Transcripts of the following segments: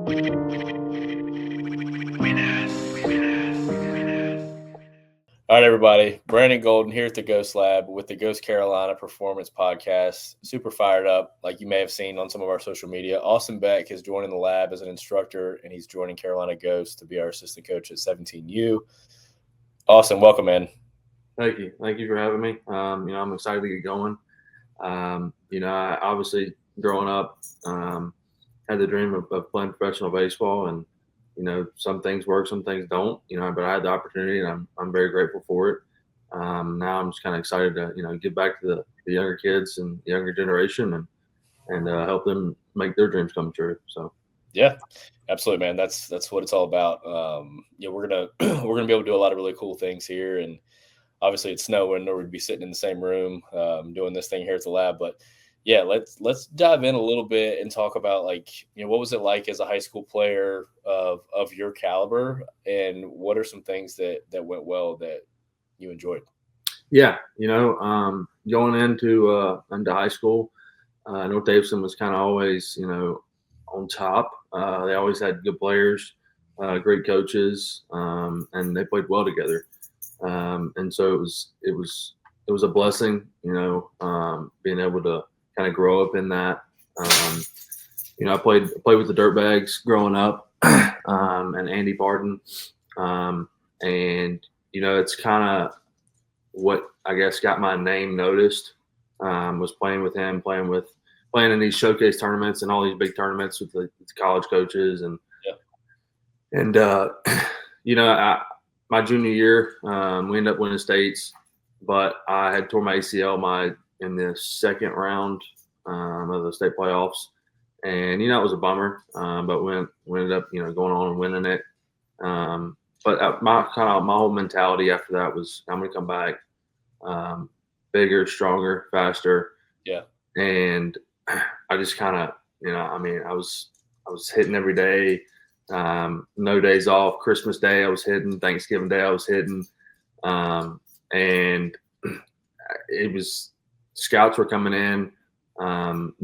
All right, everybody. Brandon Golden here at the Ghost Lab with the Ghost Carolina Performance Podcast. Super fired up, like you may have seen on some of our social media. Austin Beck is joining the lab as an instructor, and he's joining Carolina Ghost to be our assistant coach at 17U. Austin, welcome, man. Thank you. Thank you for having me. I'm excited to get going. I obviously growing up had the dream of playing professional baseball, and some things work, some things don't. But I had the opportunity, and I'm very grateful for it. Now I'm just kind of excited to give back to the younger kids and the younger generation, and help them make their dreams come true. So. Yeah, absolutely, man. That's what it's all about. We're gonna we're gonna be able to do a lot of really cool things here, and obviously it's snowing, or we'd be sitting in the same room doing this thing here at the lab. But yeah, let's dive in a little bit and talk about what was it like as a high school player of your caliber, and what are some things that went well that you enjoyed? Yeah, going into high school, North Davidson was kind of always on top. They always had good players, great coaches, and they played well together. And so it was a blessing, being able to kind of grow up in that. I played with the Dirtbags growing up, and Andy Barton, and it's kind of what I guess got my name noticed. Was playing with him, playing in these showcase tournaments and all these big tournaments with the college coaches, and my junior year, we ended up winning states, but I had tore my ACL in the second round of the state playoffs, and it was a bummer. But we ended up going on and winning it. But my whole mentality after that was I'm going to come back, bigger, stronger, faster. Yeah, and I just kind of I was hitting every day. No days off. Christmas Day I was hitting. Thanksgiving Day I was hitting. And it was scouts were coming in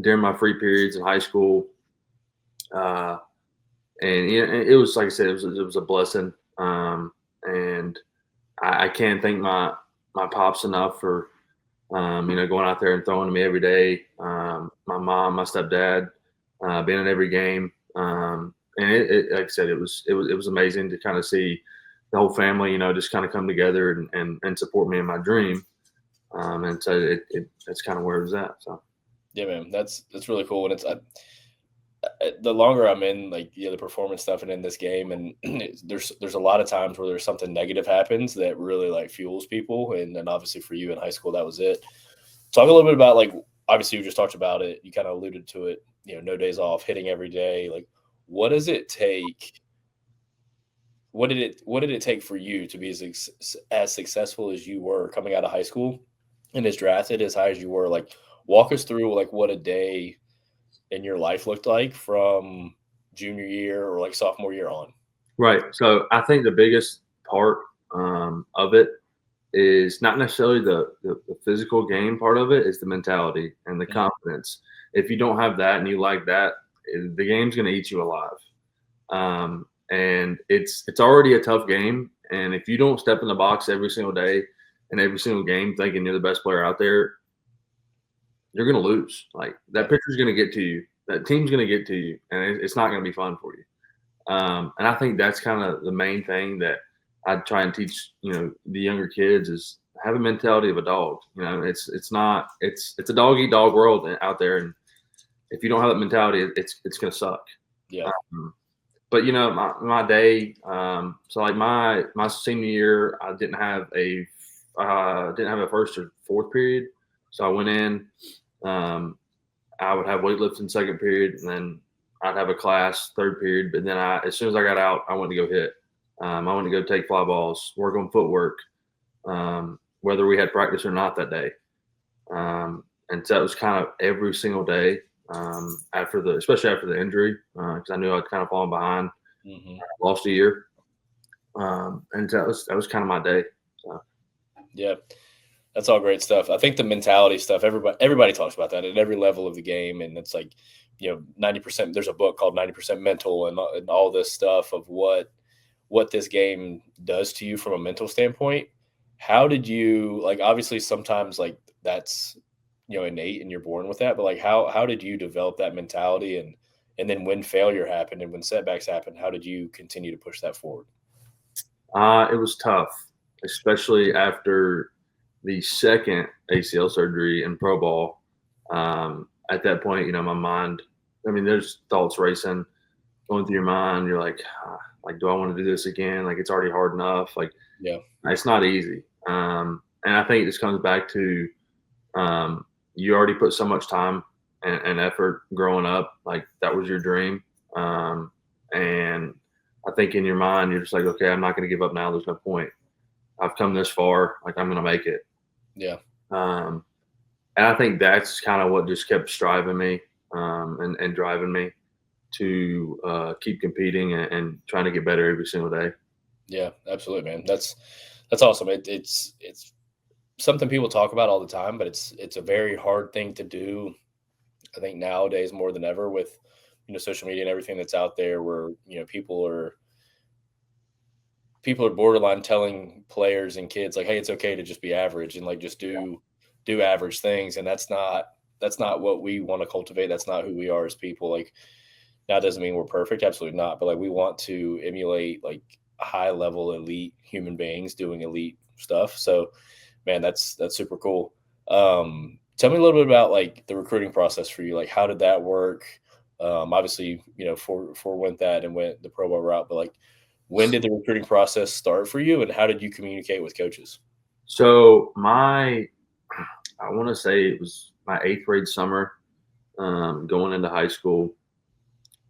during my free periods in high school. And it was, like I said, it was a blessing. And I can't thank my pops enough for going out there and throwing to me every day. My mom, my stepdad, being at every game. And it like I said, it was amazing to kind of see the whole family, just kind of come together and support me in my dream. And so that's kind of where it was at. So. Yeah, man, that's really cool. And it's the longer I'm in the performance stuff and in this game, and there's a lot of times where there's something negative happens that really fuels people. And then obviously for you in high school, that was it. Talk a little bit about obviously you just talked about it. You kind of alluded to it, no days off, hitting every day. What does it take? What did it take for you to be as successful as you were coming out of high school and as drafted as high as you were? Walk us through what a day in your life looked like from junior year or sophomore year on. Right. So I think the biggest part of it is not necessarily the physical game part of it, is the mentality and the confidence. If you don't have that and you like that, the game's going to eat you alive. And it's already a tough game. And if you don't step in the box every single day and every single game thinking you're the best player out there, you're going to lose. That pitcher's going to get to you. That team's going to get to you, and it's not going to be fun for you. And I think that's kind of the main thing that I try and teach, the younger kids, is have a mentality of a dog. It's a dog eat dog world out there, and if you don't have that mentality, it's going to suck. Yeah. But my day, so my senior year, I didn't have a first or fourth period, so I went in. I would have weightlifting second period, and then I'd have a class third period. But then as soon as I got out, I went to go hit. I went to go take fly balls, work on footwork, whether we had practice or not that day. And so it was kind of every single day, especially after the injury, because I knew I'd kind of fallen behind. Mm-hmm. Lost a year. And that was kind of my day. So. Yeah. That's all great stuff. I think the mentality stuff, everybody talks about that at every level of the game. And it's 90%, there's a book called 90% Mental, and all this stuff of what this game does to you from a mental standpoint. How did you, like, obviously sometimes like that's, innate and you're born with that, but like how did you develop that mentality, and then when failure happened and when setbacks happened, how did you continue to push that forward? It was tough, especially after the second ACL surgery in pro ball. At that point, my mind, I mean, there's thoughts racing, going through your mind. You're like, do I want to do this again? Like, it's already hard enough. Like, Yeah. it's not easy. And I think this comes back to you already put so much time and effort growing up. Like, that was your dream. And I think in your mind, you're just like, okay, I'm not going to give up now. There's no point. I've come this far. Like, I'm going to make it. Yeah. Um, and I think that's kind of what just kept striving me and driving me to keep competing and trying to get better every single day. Yeah, absolutely, man. That's awesome. It's something people talk about all the time, but it's a very hard thing to do. I think nowadays more than ever with social media and everything that's out there, where people are borderline telling players and kids like, hey, it's okay to just be average and like just do average things, and that's not what we want to cultivate. That's not who we are as people. Like, now doesn't mean we're perfect, absolutely not, but like we want to emulate like high level elite human beings doing elite stuff. So man, that's super cool. Tell me a little bit about like the recruiting process for you. Like, how did that work? Obviously, for went that and went the pro bowl route, but like, when did the recruiting process start for you, and how did you communicate with coaches? So I want to say it was my eighth grade summer, going into high school.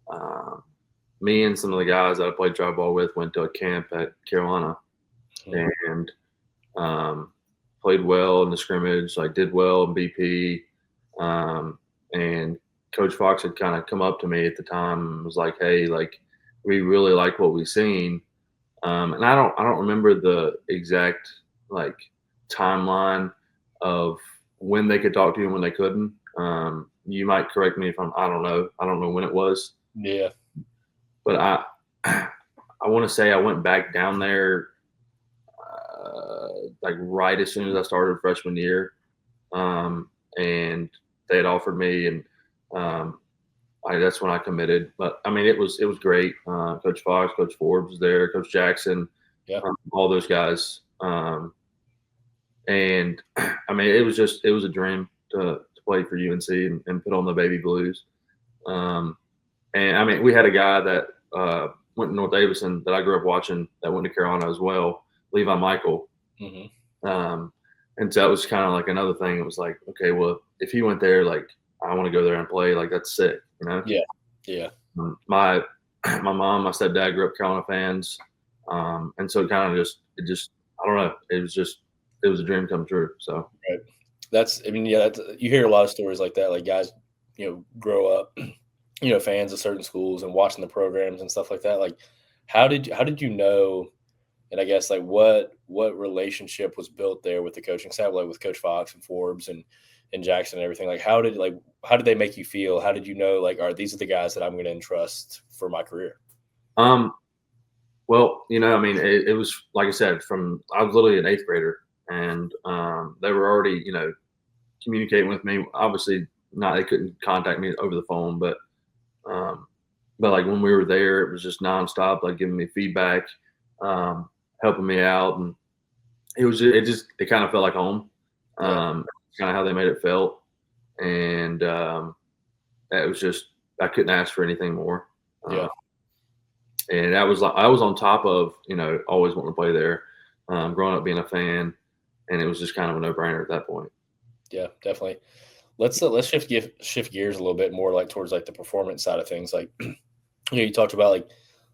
Uh, Me and some of the guys that I played dry ball with went to a camp at Carolina Mhm. and played well in the scrimmage, like did well in BP. And Coach Fox had kind of come up to me at the time and was like, "Hey, like we really like what we've seen." And I don't remember the exact like timeline of when they could talk to you and when they couldn't. You might correct me if I don't know. I don't know when it was, Yeah. but I want to say I went back down there like right as soon as I started freshman year, and they had offered me, and um, that's when I committed. But I mean, it was great. Coach Fox, Coach Forbes was there, Coach Jackson, Yeah. all those guys, and I mean, it was a dream to play for UNC and put on the baby blues. Um, and I mean, we had a guy that went to North Davison that I grew up watching that went to Carolina as well, Levi Michael. Hmm. Um, and so that was kind of like another thing. It was like, okay, well, if he went there, like I want to go there and play. Like that's sick, you know. Yeah. Yeah. My my mom, my stepdad grew up Carolina fans, and so it just I don't know. It was a dream come true. So Right. I mean, yeah, you hear a lot of stories like that, like guys, grow up, fans of certain schools and watching the programs and stuff like that. Like, how did you know? And I guess like what relationship was built there with the coaching staff, like with Coach Fox and Forbes and Jackson and everything? Like, how did they make you feel? How did you know like, all right, these are the guys that I'm going to entrust for my career? um, well, I mean, it was like I said, from I was literally an eighth grader, and they were already, communicating with me. Obviously, not they couldn't contact me over the phone, um, but like when we were there, it was just nonstop, like giving me feedback, um, helping me out, and it kind of felt like home. Yeah. Kind of how they made it felt, and it was just I couldn't ask for anything more. Yeah. And that was like I was on top of always wanting to play there, growing up being a fan, and it was just kind of a no brainer at that point. Yeah, definitely. Let's shift gears a little bit more like towards like the performance side of things. Like, you talked about like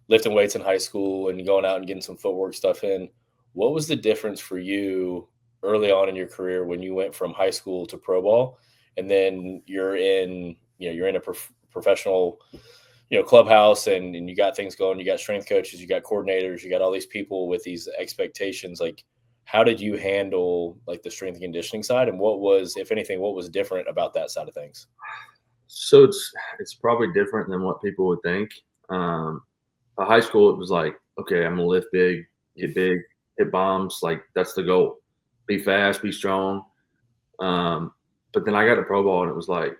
lifting weights in high school and going out and getting some footwork stuff in. What was the difference for you early on in your career when you went from high school to pro ball, and then you're in a professional clubhouse, and you got things going, you got strength coaches, you got coordinators, you got all these people with these expectations. Like, how did you handle like the strength and conditioning side, and what was, if anything, what was different about that side of things? So it's probably different than what people would think. For high school, it was like, okay, I'm gonna lift big, hit bombs. Like that's the goal. Be fast, be strong. Um, but then I got to pro ball, and it was like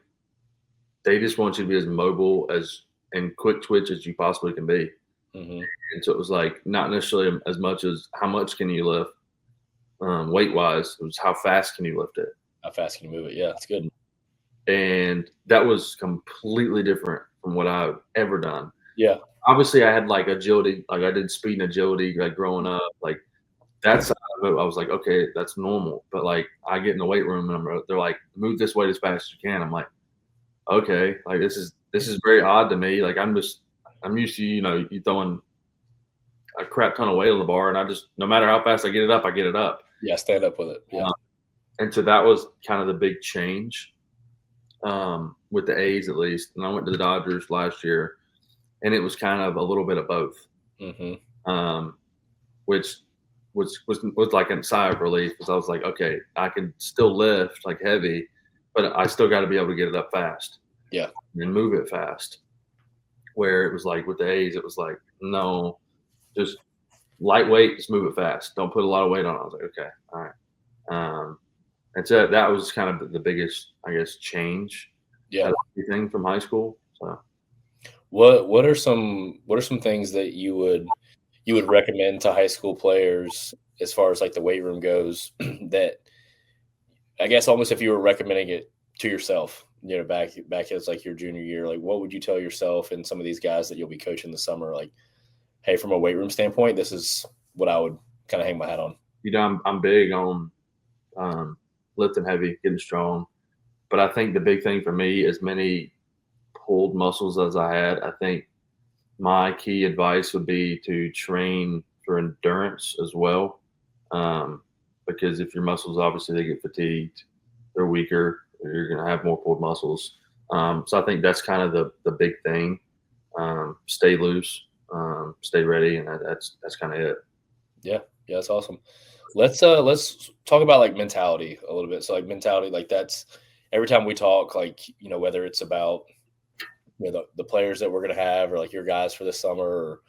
they just want you to be as mobile as and quick twitch as you possibly can be. Hmm. And so it was like not necessarily as much as how much can you lift weight wise. It was how fast can you lift it. How fast can you move it? Yeah, that's good. And that was completely different from what I've ever done. Yeah. Obviously, I had like agility, like I did speed and agility, like growing up, like that side of it. I was like, okay, that's normal. But like, I get in the weight room and they're like, move this weight as fast as you can. I'm like, okay, like this is very odd to me. Like I'm used to you throwing a crap ton of weight on the bar, and I just no matter how fast I get it up, I get it up. Yeah. Stand up with it. Yeah. And so that was kind of the big change with the A's at least. And I went to the Dodgers last year, and it was kind of a little bit of both, Hmm. um, which was like a sigh of relief because I was like, okay, I can still lift like heavy, but I still got to be able to get it up fast Yeah. and move it fast. Where it was like with the A's, it was like, no, just lightweight, just move it fast. Don't put a lot of weight on it. I was like, okay, all right. And so that was kind of the biggest, I guess, change Yeah. out of everything from high school. So What are some things that you would recommend to high school players as far as like the weight room goes that I guess almost if you were recommending it to yourself, back as like your junior year, like what would you tell yourself and some of these guys that you'll be coaching this summer, like, hey, from a weight room standpoint, this is what I would kind of hang my hat on. I'm big on um, lifting heavy, getting strong. But I think the big thing for me, as many pulled muscles as I had, I think my key advice would be to train for endurance as well. Because if your muscles obviously they get fatigued, they're weaker, you're going to have more pulled muscles. So I think that's kind of the big thing. Stay loose, stay ready, and that's kind of it. Yeah, yeah, that's awesome. Let's talk about like mentality a little bit. So like mentality, like that's every time we talk, like whether it's about the players that we're gonna have or like your guys for this summer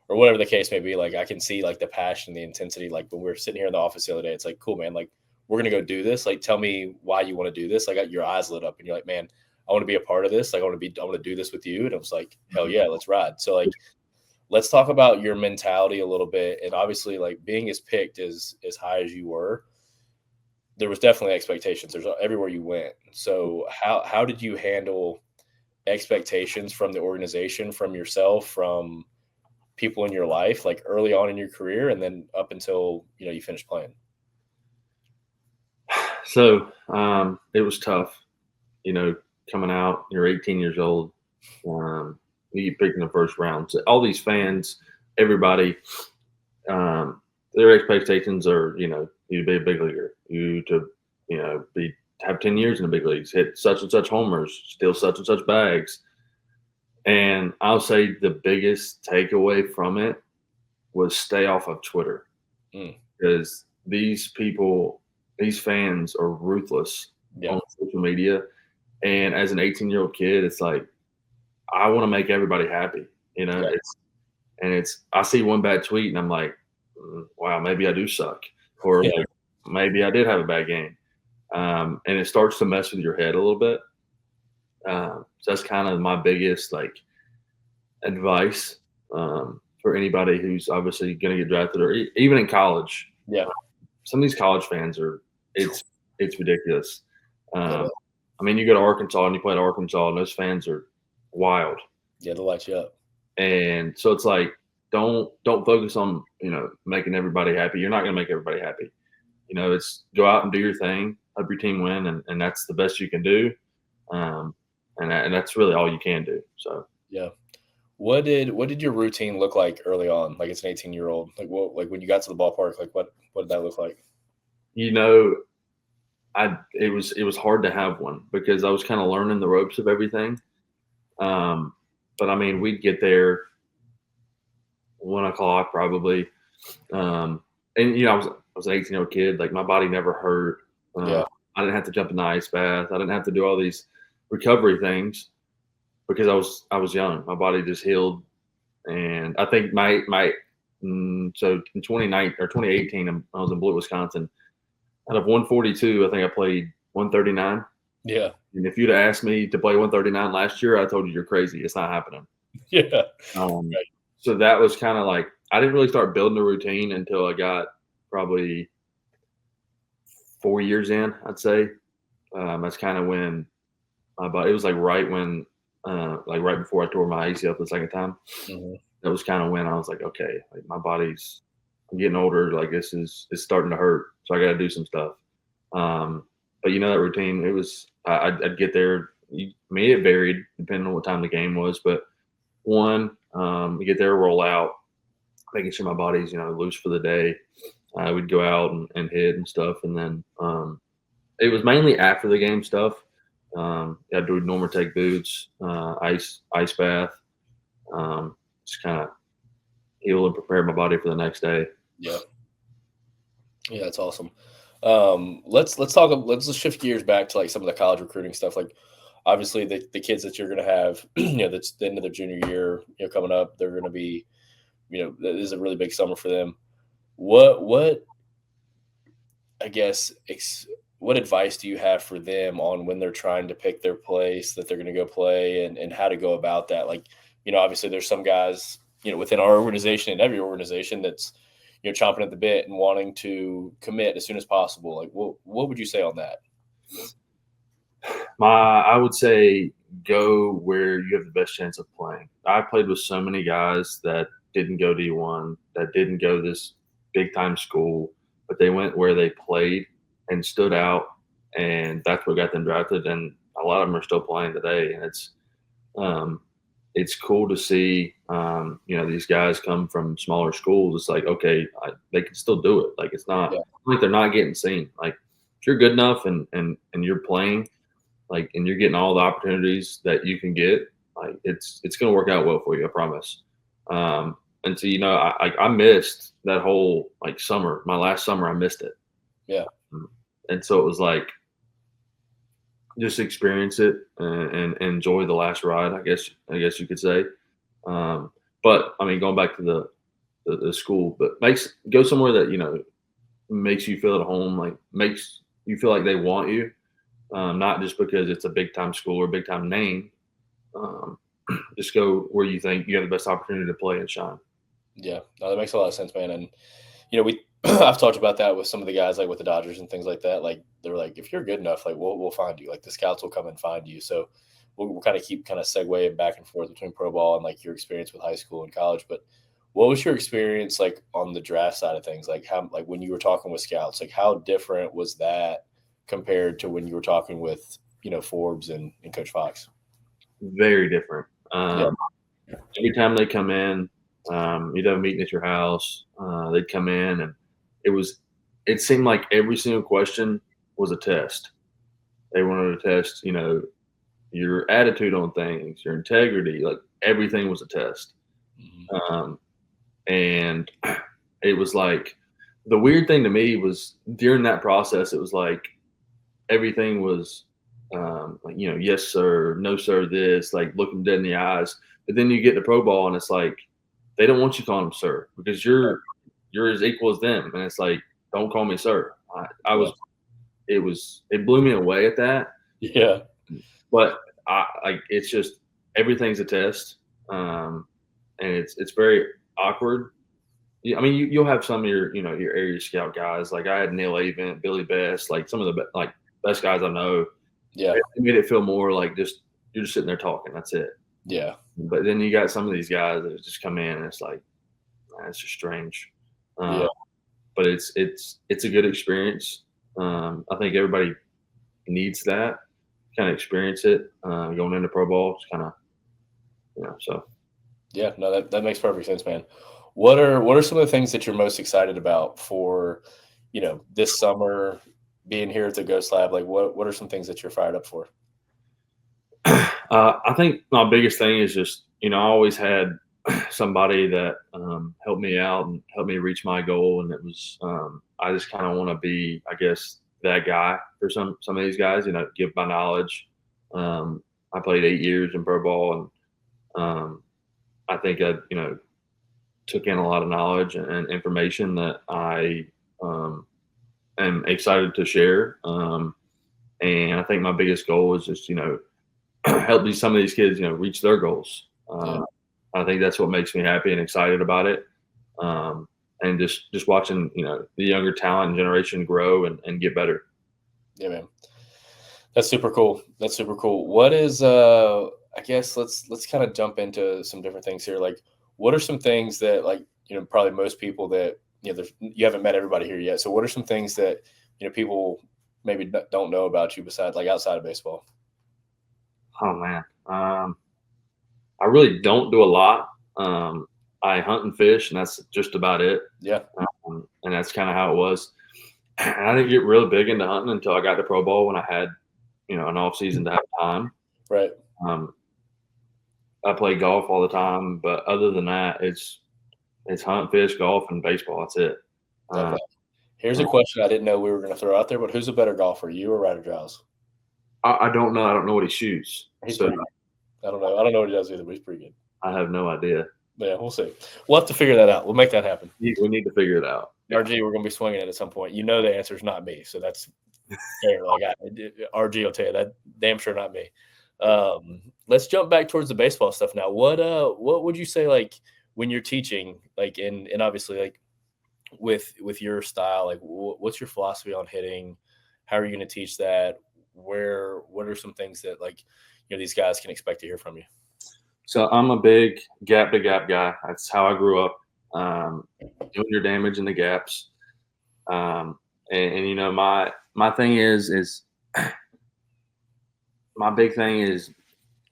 or whatever the case may be, like I can see like the passion, the intensity. Like when we were sitting here in the office the other day, it's like, cool, man, like we're gonna go do this. Like tell me why you want to do this. Like your eyes lit up and you're like, man, I want to be a part of this. Like I want to do this with you. And I was like, hell yeah, let's ride. So like let's talk about your mentality a little bit. And obviously, like being as picked as high as you were, there was definitely expectations. There's everywhere you went. So how did you handle expectations from the organization, from yourself, from people in your life, like early on in your career, and then up until you finished playing? So it was tough, coming out. You're 18 years old. You get picked in the first round. So all these fans, everybody, their expectations are, you to be a big leaguer, you to, be have 10 years in the big leagues, hit such and such homers, steal such and such bags. And I'll say the biggest takeaway from it was stay off of Twitter Mm, because these fans are ruthless yeah, on social media. And as an 18-year-old kid, it's like, I want to make everybody happy. yeah, It's I see one bad tweet and I'm like, wow, maybe I do suck, or yeah, like, maybe I did have a bad game, and it starts to mess with your head a little bit. So that's kind of my biggest like advice for anybody who's obviously going to get drafted, or even in college. yeah, Some of these college fans are it's ridiculous. yeah, Um, I mean, you go to Arkansas and you play at Arkansas, and those fans are wild. yeah, to light you up. And so it's like, don't focus on making everybody happy. You're not going to make everybody happy. It's go out and do your thing, help your team win, and that's the best you can do. Um, and that's really all you can do. So Yeah. What did your routine look like early on? Like it's an 18-year-old. Like what like when you got to the ballpark, like what did that look like? you know, it was hard to have one because I was kind of learning the ropes of everything. Um, but I mean, we'd get there 1 o'clock probably. And I was an 18-year-old kid. Like my body never hurt. Yeah. I didn't have to jump in the ice bath. I didn't have to do all these recovery things. because I was young. My body just healed, and I think so in 2019 or 2018, I was in Blue, Wisconsin. Out of 142, I think I played 139. Yeah. And if you'd have asked me to play 139 last year, I told you you're crazy. It's not happening. Yeah. Um, Right. so that was kind of like I didn't really start building a routine until I got probably 4 years in, I'd say. That's kind of when it was like like right before I tore my ACL for the second time. Mhm. That was kind of when I was like, okay, like my body's I'm getting older. Like it's starting to hurt, so I got to do some stuff. Um, but you know that routine, it was I'd get there. I mean, it varied depending on what time the game was, but we get there, roll out, making sure my body's loose for the day. We'd go out and hit and stuff, and then it was mainly after the game stuff. I'd do Normatec boots, ice bath, just kind of heal and prepare my body for the next day. Yeah. Yeah, that's awesome. Let's talk. Let's shift gears back to like some of the college recruiting stuff. Like, obviously, the kids that you're going to have, that's the end of their junior year, coming up. They're going to be, this is a really big summer for them. What I guess what advice do you have for them on when they're trying to pick their place that they're going to go play, and how to go about that? Like, obviously there's some guys, within our organization and every organization that's, chomping at the bit and wanting to commit as soon as possible. Like, what would you say on that? I would say go where you have the best chance of playing. I played with so many guys that didn't go D1, that didn't go this big time school, but they went where they played and stood out, and that's what got them drafted. And a lot of them are still playing today, and um, it's cool to see these guys come from smaller schools. It's like, okay, they can still do it. Like it's not Yeah. like they're not getting seen. Like if you're good enough and you're playing, like, and you're getting all the opportunities that you can get, like it's going to work out well for you, I promise. And so I missed that whole like summer. My last summer, I missed it. Yeah. And so it was like just experience it and enjoy the last ride. I guess you could say. But I mean, going back to the school, but go somewhere that makes you feel at home, like makes you feel like they want you, not just because it's a big time school or big time name. Um, just go where you think you have the best opportunity to play and shine. Yeah. No, that makes a lot of sense, man. And we I've talked about that with some of the guys, like with the Dodgers and things like that. Like, they're like, if you're good enough, like we'll find you. Like, the scouts will come and find you. So we'll kind of keep kind of segueing back and forth between pro ball and like your experience with high school and college. But what was your experience like on the draft side of things? Like, how, like when you were talking with scouts, like how different was that compared to when you were talking with Forbes and Coach Fox? Very different. Yeah. Every time they come in, you'd have a meeting at your house. They'd come in, and it seemed like every single question was a test. They wanted to test, your attitude on things, your integrity, like everything was a test. Mhm. Um, and it was like the weird thing to me was during that process, it was like everything was like, yes sir, no sir, this, like looking dead in the eyes. But then you get to pro ball and it's like they don't want you calling them sir because you're as equal as them, and it's like don't call me sir. I Yeah. was it blew me away at that. Yeah. But it's just everything's a test, and it's very awkward. Yeah, I mean, you'll have some of your area scout guys. Like I had Neil Avent, Billy Best, like some of the like best guys I know. Yeah. It made it feel more like just you're just sitting there talking. That's it. Yeah. But then you got some of these guys that just come in and it's like, man, it's just strange. Yeah. But it's a good experience. I think everybody needs that kind of experience it going into pro ball. It's kind of so. Yeah, no, that makes perfect sense, man. What are some of the things that you're most excited about for, this summer being here at the Ghost Lab? Like, what are some things that you're fired up for? I think my biggest thing is just I always had somebody that helped me out and helped me reach my goal, and it was I just kind of want to be, I guess, that guy for some of these guys. Give my knowledge, I played 8 years in pro ball, and I think I took in a lot of knowledge and information that I am excited to share. And I think my biggest goal is just help some of these kids reach their goals. Yeah. I think that's what makes me happy and excited about it. And just watching the younger talent generation grow and get better. Yeah, man. That's super cool. That's super cool. What is I guess let's kind of jump into some different things here. Like what are some things that like, probably most people that, you haven't met everybody here yet. So what are some things that, people maybe don't know about you besides like outside of baseball? Oh man, I really don't do a lot. I hunt and fish, and that's just about it. Yeah. And that's kind of how it was. And I didn't get really big into hunting until I got to pro ball when I had an off season to have time. Right. Um, I play golf all the time, but other than that, it's hunt, fish, golf, and baseball. That's it. Okay. Uh, Here's a question I didn't know we were going to throw out there, but who's a better golfer, you or Ryder Giles? I don't know. I don't know what he shoots, He's so pretty good. I don't know. I don't know what he does either, but he's pretty good. I have no idea. Yeah, we'll see. We'll have to figure that out. We'll make that happen. We need to figure it out. RG, we're going to be swinging it at some point. The answer is not me, so that's fair. Like RG will tell you that damn sure not me. Let's jump back towards the baseball stuff now. What would you say like when you're teaching, like and obviously like with your style, like what's your philosophy on hitting? How are you going to teach that? What are some things that like these guys can expect to hear from you? So I'm a big gap to gap guy. That's how I grew up. Doing your damage in the gaps. And my thing is my big thing is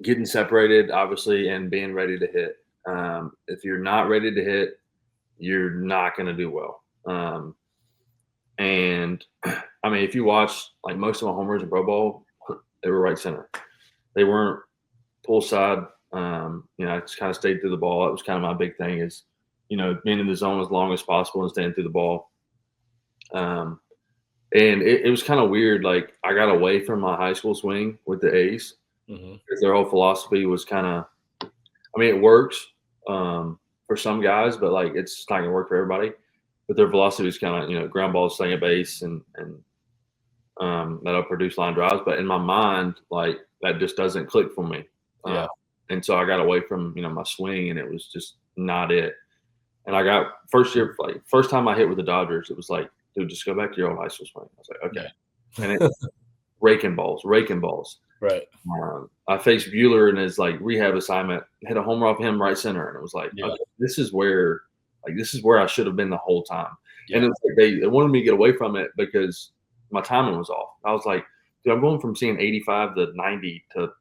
getting separated, obviously, and being ready to hit. If you're not ready to hit, you're not going to do well. And I mean, if you watch like most of my homers in pro ball, they were right center. They weren't pull side. I just kind of stayed through the ball. That was kind of my big thing is, being in the zone as long as possible and staying through the ball. And it was kind of weird. Like I got away from my high school swing with the A's because their whole philosophy was kind of, I mean, it works for some guys, but like it's not gonna work for everybody. But their philosophy is kind of, ground balls, staying at base, and that'll produce line drives. But in my mind, like that just doesn't click for me. Yeah. And so I got away from my swing, and it was just not it. And I got first time I hit with the Dodgers, it was like, dude, just go back to your old high school swing. I was like, okay. And it's raking balls. Right. I faced Bueller in his like rehab assignment, hit a homer off him right center, and it was like, Yeah. okay, this is where I should have been the whole time. Yeah. And it was like they wanted me to get away from it because my timing was off. I was like, dude, I'm going from seeing 85 to 90 to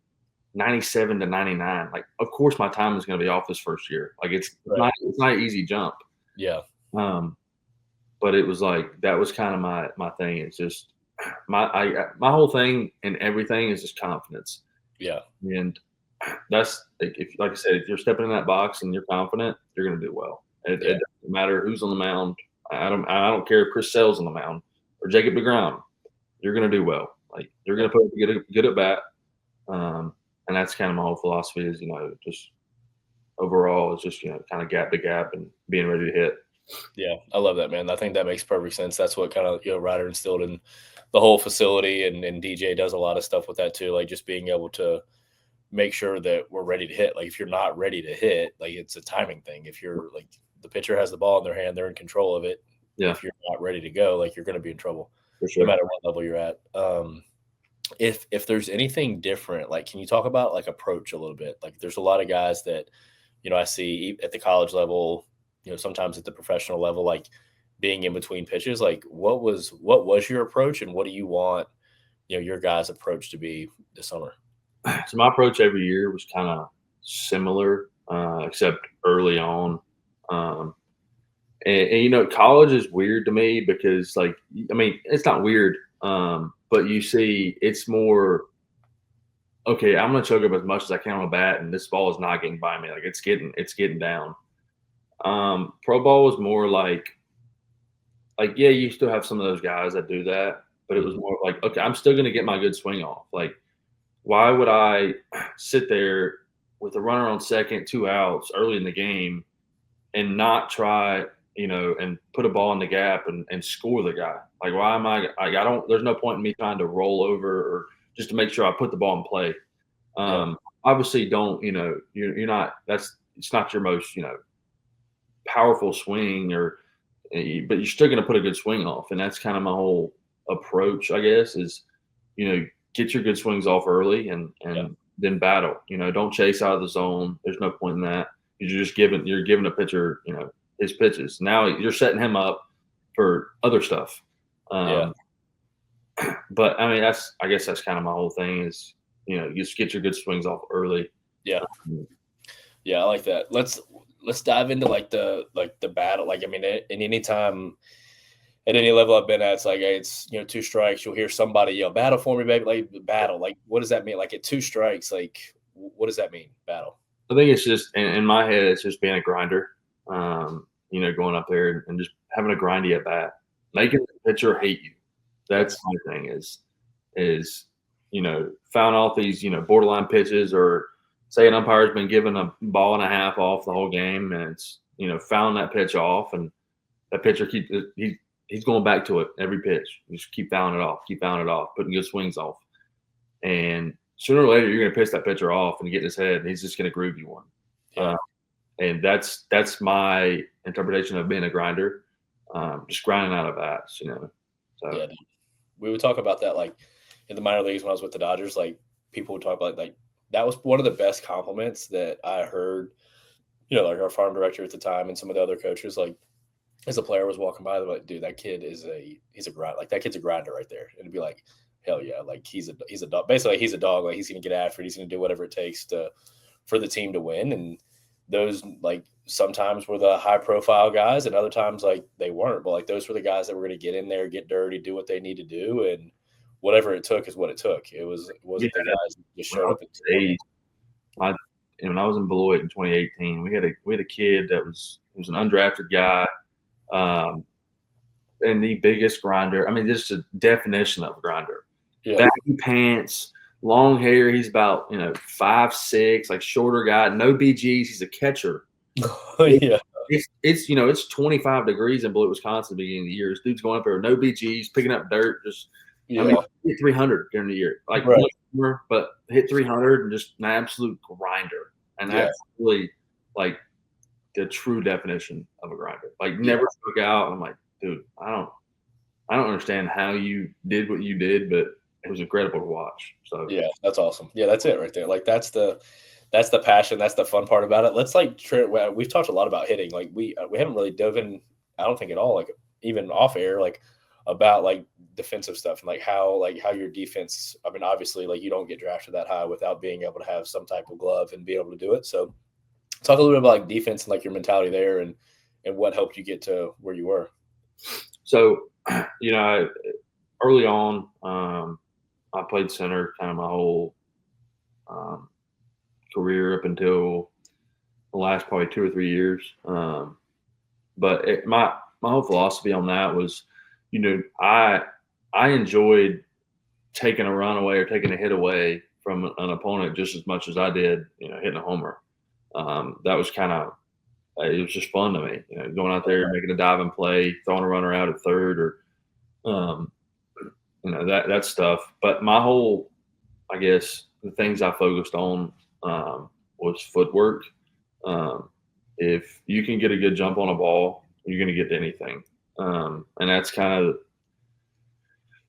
97 to 99. Like, of course, my time is going to be off this first year. Like, it's not an easy jump. Yeah. But it was like that was kind of my thing. It's just my whole thing and everything is just confidence. Yeah. And that's like I said, if you're stepping in that box and you're confident, you're going to do well. It doesn't matter who's on the mound. I don't care if Chris Sale's on the mound or Jacob deGrom. You're going to do well. Like you're going to put good at bat. And that's kind of my whole philosophy is, just overall it's just, kind of gap to gap and being ready to hit. Yeah, I love that, man. I think that makes perfect sense. That's what kind of Ryder instilled in the whole facility, and DJ does a lot of stuff with that too. Like just being able to make sure that we're ready to hit. Like if you're not ready to hit, like it's a timing thing. If you're like the pitcher has the ball in their hand, they're in control of it. Yeah. If you're not ready to go, like you're going to be in trouble, For sure. no matter what level you're at. If there's anything different, like can you talk about like approach a little bit? Like there's a lot of guys that I see at the college level. Sometimes at the professional level, like being in between pitches, like what was your approach and what do you want, your guys' approach to be this summer? So my approach every year was kind of similar, except early on. And college is weird to me because like, I mean, it's not weird. But you see it's more, okay, I'm going to choke up as much as I can on a bat and this ball is not getting by me. Like it's getting down. Pro ball was more like, yeah, you still have some of those guys that do that, but it was more like, okay, I'm still going to get my good swing off. Like why would I sit there with a runner on second, 2 outs early in the game and not try, and put a ball in the gap and score the guy? Like, why am I don't, there's no point in me trying to roll over or just to make sure I put the ball in play. Yeah. Obviously don't, you're not, it's not your most, powerful swing but you're still going to put a good swing off. And that's kind of my whole approach, I guess, is, get your good swings off early Yeah. and then battle. Don't chase out of the zone. There's no point in that. You're giving a pitcher, his pitches. Now you're setting him up for other stuff. Yeah. Um, but I mean, I guess that's kind of my whole thing is, just get your good swings off early. Yeah. Yeah, I like that. Let's dive into like the battle. Like, I mean, in any time at any level I've been at, it's like, hey, it's 2 strikes. You'll hear somebody yell, "Battle for me, baby!" Like battle. Like, what does that mean? Like at 2 strikes, like what does that mean? Battle. I think it's just in my head, it's just being a grinder. Going up there and just having a grindy at bat, making the pitcher hate you. That's my thing is found off these borderline pitches, or say an umpire's been given a ball and a half off the whole game, and it's found that pitch off, and that pitcher he's going back to it every pitch. You just keep fouling it off, putting good swings off, and sooner or later you're going to piss that pitcher off and get in his head, and he's just going to groove you one. Yeah. And that's my interpretation of being a grinder, just grinding out of bats, So Yeah. We would talk about that like in the minor leagues when I was with the Dodgers. Like people would talk about like that was one of the best compliments that I heard. Like our farm director at the time and some of the other coaches, like as a player was walking by, they're like, "Dude, that kid he's a grind. Like that kid's a grinder right there." And it'd be like, "Hell yeah!" Like he's a dog. Basically, he's a dog. Like he's gonna get after it. He's gonna do whatever it takes for the team to win. And those like sometimes were the high profile guys, and other times like they weren't. But like those were the guys that were gonna get in there, get dirty, do what they need to do, and whatever it took is what it took. It wasn't the guys that just when I showed was up and eight, when I was in Beloit in 2018, we had a kid that was an undrafted guy, and the biggest grinder. I mean, just a definition of a grinder. yeah, Baggy pants, long hair. He's about 5'6", like shorter guy. No BGs. He's a catcher. yeah, It's 25 degrees in Beloit, Wisconsin, at the beginning of the year. This dude's going up there, no BGs, picking up dirt. I mean, yeah, hit 300 during the year, like right, but hit 300 and just an absolute grinder. And yeah, that's really like the true definition of a grinder. Like yeah. never struck out. And I'm like, dude, I don't understand how you did what you did, but it was incredible to watch. So Yeah, that's awesome. Yeah, that's it right there. Like that's the passion. That's the fun part about it. Let's like we've talked a lot about hitting. Like we haven't really dove in. I don't think at all. Like even off air, like about like defensive stuff and like how your defense. I mean, obviously, like you don't get drafted that high without being able to have some type of glove and be able to do it. So talk a little bit about like defense and like your mentality there and what helped you get to where you were. So, early on, I played center kind of my whole um, career up until the last probably 2 or 3 years. But my whole philosophy on that was, I enjoyed taking a run away or taking a hit away from an opponent just as much as I did, hitting a homer. That was kind of it was just fun to me, going out there making a diving play, throwing a runner out at third, or um, that stuff. But my whole, I guess, the things I focused on was footwork. Um, if you can get a good jump on a ball, you're going to get to anything, and that's kind of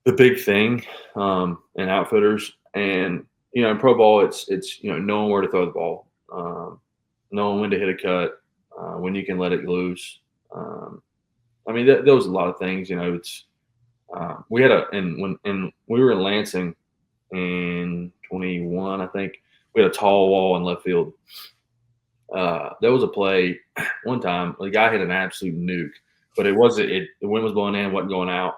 the big thing in outfitters. And in pro ball, it's knowing where to throw the ball, knowing when to hit a cut, when you can let it loose. I mean, there was a lot of things. It's we had when we were in Lansing in 21, I think we had a tall wall in left field. There was a play one time. The guy hit an absolute nuke, but it wasn't. The wind was blowing in, wasn't going out.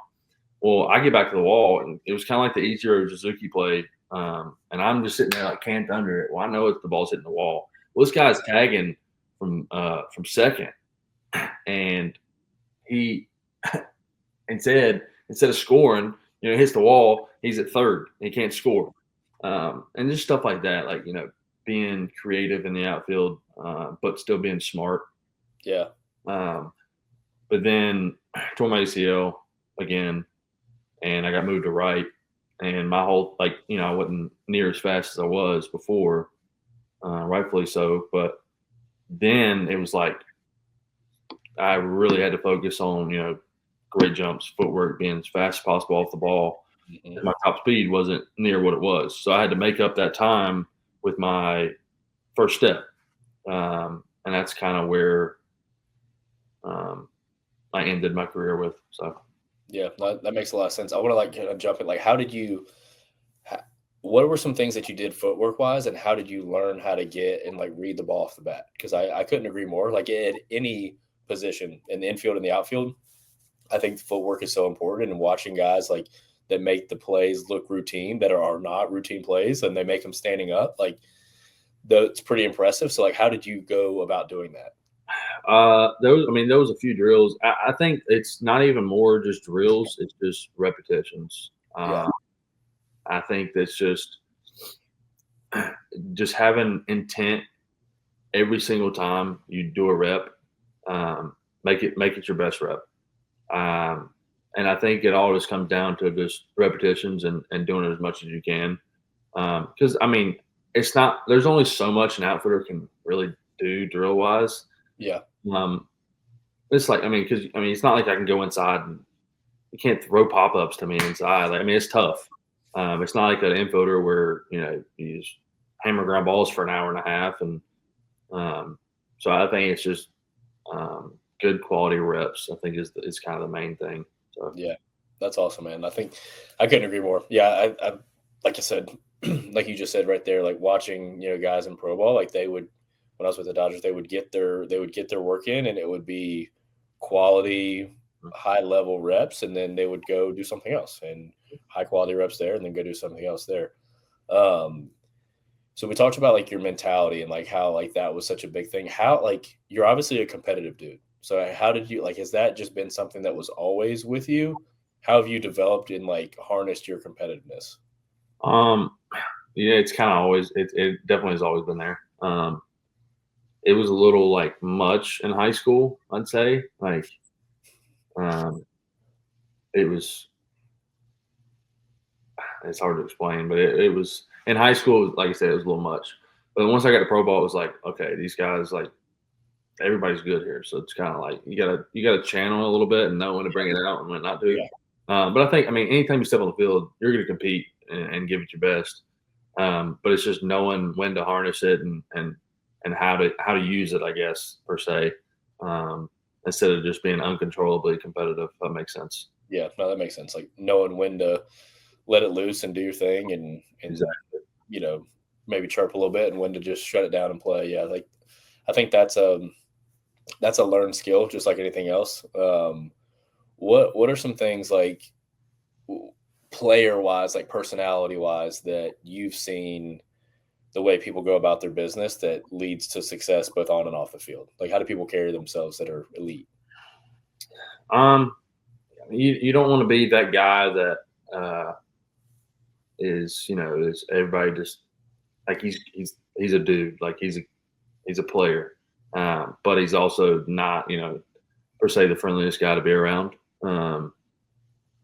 Well, I get back to the wall, and it was kind of like the Ichiro Suzuki play, and I'm just sitting there like camped under it. Well, I know it's the ball's hitting the wall. Well, this guy's tagging from second, and he instead of scoring, hits the wall. He's at third. And he can't score. And just stuff like that, like being creative in the outfield, but still being smart. Yeah. Um, but then tore my ACL again, and I got moved to right, and my whole I wasn't near as fast as I was before, rightfully so. But then it was like I really had to focus on great jumps, footwork, being as fast as possible off the ball. Hmm. My top speed wasn't near what it was, so I had to make up that time with my first step, and that's kind of where um, I ended my career with. So Yeah, that makes a lot of sense. I want to like kind of jump in. Like, how did you? ha- What were some things that you did footwork wise, and how did you learn how to get and like read the ball off the bat? Because I couldn't agree more. Like at any position in the infield and the outfield, I think footwork is so important. And watching guys like that make the plays look routine that are not routine plays, and they make them standing up. Like that's pretty impressive. So like, how did you go about doing that? there was a few drills. I think it's not even more just drills; it's just repetitions. Yeah, I think that's just having intent every single time you do a rep. Make it your best rep. Um, and I think it all just comes down to just repetitions and doing it as much as you can. Because it's not. There's only so much an outfitter can really do drill wise. yeah, Um, it's like because it's not like I can go inside and you can't throw pop ups to me inside. Like, it's tough. It's not like an infielder where you just hammer ground balls for an hour and a half, and um, so I think it's just good quality reps. I think is kind of the main thing. So yeah. That's awesome, man. I think I couldn't agree more. Yeah, I like I said, like you just said right there, like watching guys in pro ball, like they would when I was with the Dodgers, they would get their work in, and it would be quality, high level reps, and then they would go do something else, and high quality reps there, and then go do something else there. Um, so we talked about like your mentality and like how like that was such a big thing. How like you're obviously a competitive dude. So how did you like has that just been something that was always with you? How have you developed and like harnessed your competitiveness? um, yeah, it's kind of always it definitely has always been there. It was a little like much in high school, I'd say. Um, it was it's hard to explain, but it was in high school. Like I said, it was a little much. But once I got to pro ball, it was like, okay, these guys like everybody's good here. So it's kind of like you gotta channel a little bit and know when to bring it out and when not to. Yeah. But I think anytime you step on the field, you're going to compete and give it your best. But it's just knowing when to harness it and how to use it, I guess per se, um, instead of just being uncontrollably competitive. If that makes sense. Yeah, no, that makes sense. Like knowing when to let it loose and do your thing and Exactly. you know, maybe chirp a little bit and when to just shut it down and play. Yeah, like I think that's a learned skill just like anything else. What are some things like player wise, like personality wise, that you've seen the way people go about their business that leads to success both on and off the field? Like, how do people carry themselves that are elite? Um, you don't want to be that guy that uh, is everybody just like he's a dude, like he's a player, but he's also not per se the friendliest guy to be around. Um,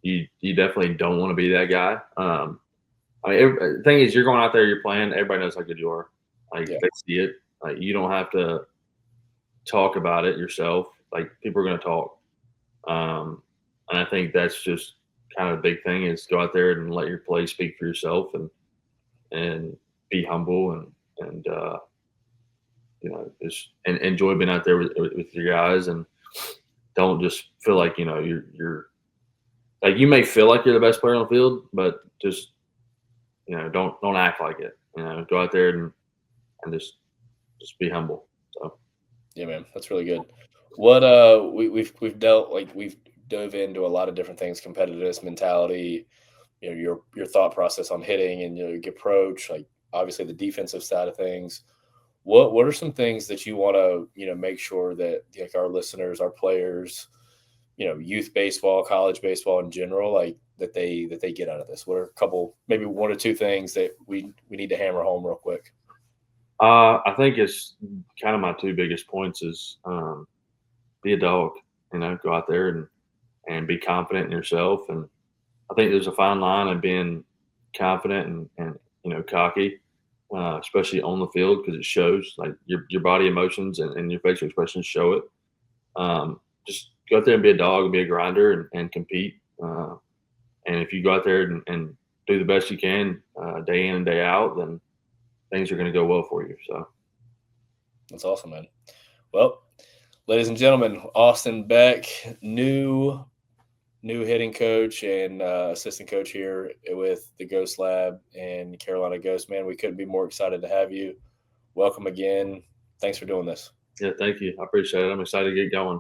you definitely don't want to be that guy. The thing is, you're going out there, you're playing. Everybody knows how good you are. Like Yeah, they see it. Like you don't have to talk about it yourself. Like people are going to talk. And I think that's just kind of the big thing is go out there and let your play speak for yourself and be humble and just and enjoy being out there with your guys and don't just feel like you're like you may feel like you're the best player on the field, but just don't act like it. Go out there and just be humble. So yeah, man, that's really good. What we've dealt like we've dove into a lot of different things: competitiveness, mentality, your thought process on hitting and your approach, like obviously the defensive side of things. What are some things that you want to make sure that like our listeners, our players, youth baseball, college baseball in general, like that they get out of this? What are a couple, maybe one or two things that we need to hammer home real quick? I think it's kind of my two biggest points is be a dog. Go out there and be confident in yourself. And I think there's a fine line of being confident and cocky, especially on the field because it shows like your body emotions and your facial expressions show it. Just go out there and be a dog and be a grinder and compete. And if you go out there and do the best you can day in and day out, then things are going to go well for you. So That's awesome, man. Well, ladies and gentlemen, Austin Beck, new hitting coach and assistant coach here with the Ghost Lab and Carolina Ghost. Man, we couldn't be more excited to have you. Welcome again. Thanks for doing this. yeah, thank you. I appreciate it. I'm excited to get going.